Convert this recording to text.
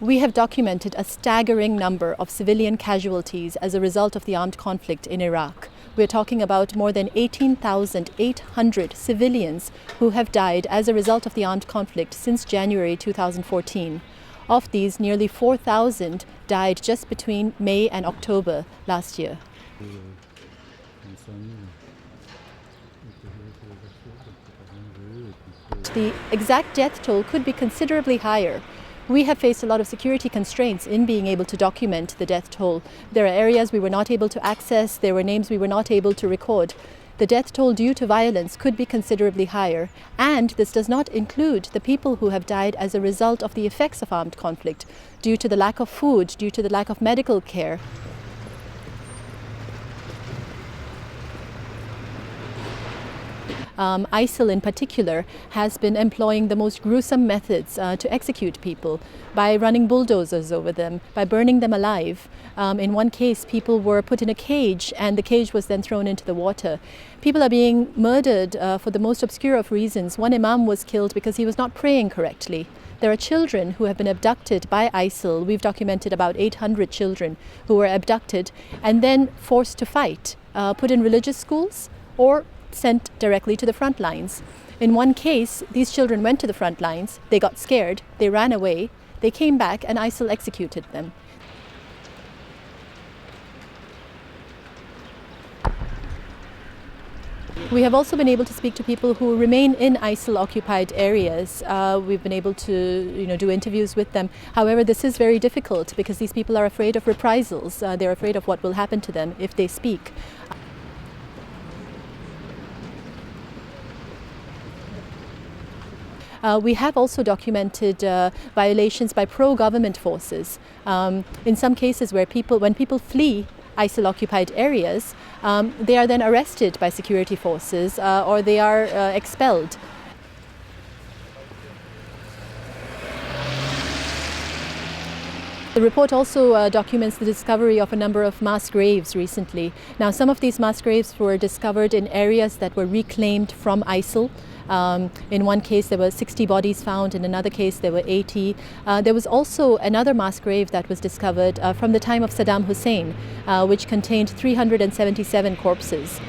We have documented a staggering number of civilian casualties as a result of the armed conflict in Iraq. We're talking about more than 18,800 civilians who have died as a result of the armed conflict since January 2014. Of these, nearly 4,000 died just between May and October last year. The exact death toll could be considerably higher. We have faced a lot of security constraints in being able to document the death toll. There are areas we were not able to access, there were names we were not able to record. The death toll due to violence could be considerably higher, and this does not include the people who have died as a result of the effects of armed conflict, due to the lack of food, due to the lack of medical care. ISIL in particular has been employing the most gruesome methods to execute people by running bulldozers over them, by burning them alive. In one case, people were put in a cage and the cage was then thrown into the water. People are being murdered for the most obscure of reasons. One imam was killed because he was not praying correctly. There are children who have been abducted by ISIL. We've documented about 800 children who were abducted and then forced to fight, put in religious schools or sent directly to the front lines. In one case, these children went to the front lines, they got scared, they ran away, they came back and ISIL executed them. We have also been able to speak to people who remain in ISIL-occupied areas. We've been able to do interviews with them. However, this is very difficult because these people are afraid of reprisals. They're afraid of what will happen to them if they speak. We have also documented violations by pro-government forces. In some cases when people flee ISIL-occupied areas, they are then arrested by security forces or they are expelled. The report also documents the discovery of a number of mass graves recently. Now, some of these mass graves were discovered in areas that were reclaimed from ISIL. In one case there were 60 bodies found, in another case there were 80. There was also another mass grave that was discovered from the time of Saddam Hussein, which contained 377 corpses.